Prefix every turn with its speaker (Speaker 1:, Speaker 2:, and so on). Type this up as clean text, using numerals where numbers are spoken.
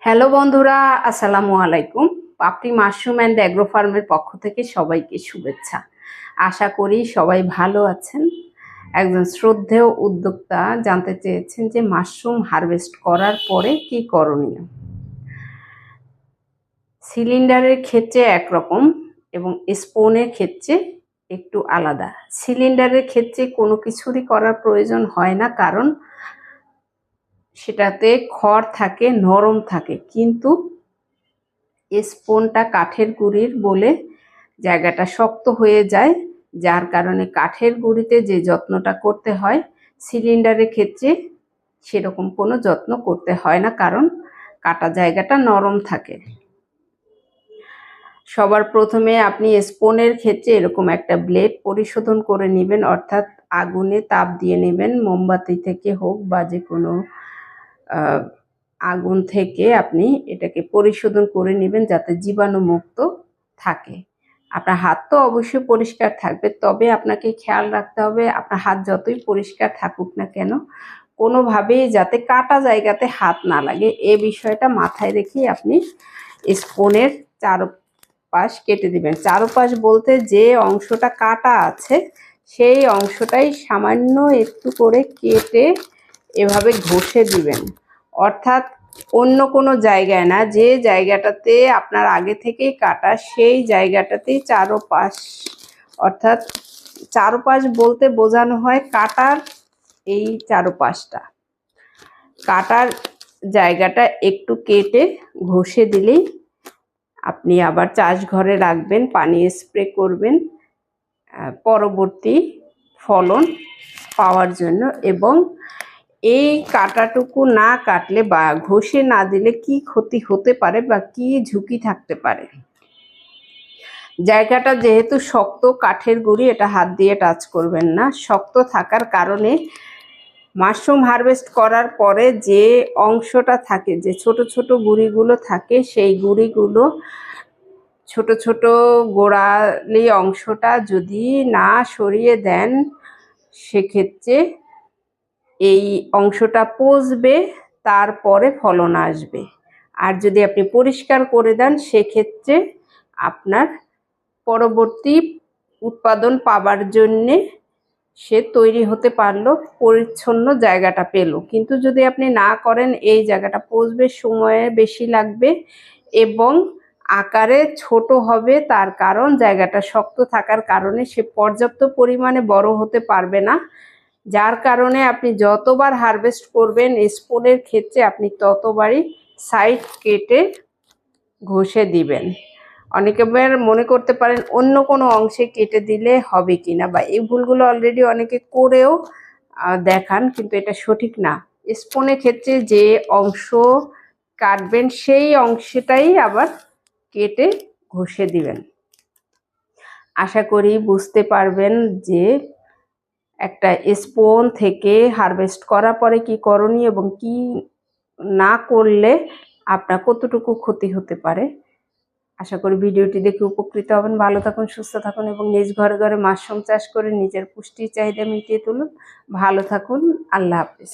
Speaker 1: Hello বন্ধুরা, আসসালামু আলাইকুম। পাপড়ি মাশরুম অ্যান্ড অ্যাগ্রো ফার্মের পক্ষ থেকে সবাইকে শুভেচ্ছা। আশা করি সবাই ভালো আছেন। একজন শ্রদ্ধেয় উদ্যোক্তা জানতে চেয়েছেন যে মাশরুম হারভেস্ট করার পরে কি করণীয়। সিলিন্ডারের ক্ষেত্রে একরকম এবং স্পুনের ক্ষেত্রে একটু আলাদা। সিলিন্ডারের ক্ষেত্রে কোনো কিছুরই করার প্রয়োজন হয় না, কারণ সেটাতে খড় থাকে, নরম থাকে, কিন্তু স্পুনটা কাঠের গুঁড়ির বলে জায়গাটা শক্ত হয়ে যায়, যার কারণে কাঠের গুঁড়িতে যে যত্নটা করতে হয় সিলিন্ডারের ক্ষেত্রে সেরকম কোনো যত্ন করতে হয় না, কারণ কাটা জায়গাটা নরম থাকে। সবার প্রথমে আপনি স্পুনের ক্ষেত্রে এরকম একটা ব্লেড পরিশোধন করে নেবেন, অর্থাৎ আগুনে তাপ দিয়ে নেবেন, মোমবাতি থেকে হোক বা যে কোনো আগুন থেকে আপনি এটাকে পরিশোধন করে নেবেন যাতে জীবাণুমুক্ত থাকে। আপনার হাত তো অবশ্যই পরিষ্কার থাকবে, তবে আপনাকে খেয়াল রাখতে হবে আপনার হাত যতই পরিষ্কার থাকুক না কেন কোনোভাবেই যাতে কাটা জায়গাতে হাত না লাগে, এ বিষয়টা মাথায় রেখেই আপনি স্পুনের চারপাশ কেটে দিবেন। চারপাশ বলতে যে অংশটা কাটা আছে সেই অংশটাই সামান্য একটু করে কেটে এভাবে ঘষে দিবেন, অর্থাৎ অন্য কোনো জায়গায় না, যে জায়গাটাতে আপনার আগে থেকেই কাটা সেই জায়গাটাতেই চারপাশ, অর্থাৎ চারপাশ বলতে বোঝানো হয় কাটার এই চারপাশটা, কাটার জায়গাটা একটু কেটে ঘষে দিলেই আপনি আবার চাষঘরে রাখবেন, পানি স্প্রে করবেন পরবর্তী ফলন পাওয়ার জন্য। এবং এই কাটাটুকু না কাটলে বা ঘষে না দিলে কি ক্ষতি হতে পারে বা কি ঝুঁকি থাকতে পারে। জায়গাটা যেহেতু শক্ত, কাঠের গুঁড়ি, এটা হাত দিয়ে টাচ করবেন না। শক্ত থাকার কারণে মাশরুম হারভেস্ট করার পরে যে অংশটা থাকে, যে ছোট ছোট গুঁড়িগুলো থাকে, সেই গুঁড়িগুলো ছোট ছোট গোড়ালি অংশটা যদি না সরিয়ে দেন সেক্ষেত্রে এই অংশটা পচবে, তারপরে ফলন আসবে। আর যদি আপনি পরিষ্কার করে দেন সেক্ষেত্রে আপনার পরবর্তী উৎপাদন পাবার জন্যে সে তৈরি হতে পারলো, পরিচ্ছন্ন জায়গাটা পেল। কিন্তু যদি আপনি না করেন এই জায়গাটা পচবে, সময়ে বেশি লাগবে এবং আকারে ছোট হবে, তার কারণ জায়গাটা শক্ত থাকার কারণে সে পর্যাপ্ত পরিমাণে বড় হতে পারবে না, যার কারণে আপনি যতবার হারভেস্ট করবেন স্পুনের ক্ষেত্রে আপনি ততবারই সাইড কেটে ঘষে দিবেন। অনেকে মনে করতে পারেন অন্য কোনো অংশে কেটে দিলে হবে কিনা, বা এই ভুলগুলো অলরেডি অনেকে করেও দেখান, কিন্তু এটা সঠিক না। স্পুনের ক্ষেত্রে যে অংশ কাটবেন সেই অংশটাই আবার কেটে ঘষে দিবেন। আশা করি বুঝতে পারবেন যে একটা স্পুন থেকে হারভেস্ট করার পরে কি করণীয় এবং কি না করলে আপনার কতটুকু ক্ষতি হতে পারে। আশা করি ভিডিওটি দেখে উপকৃত হবেন। ভালো থাকুন, সুস্থ থাকুন এবং নিজ ঘরে ঘরে মাশরুম চাষ করে নিজের পুষ্টির চাহিদা মিটিয়ে তুলুন। ভালো থাকুন, আল্লাহ হাফেজ।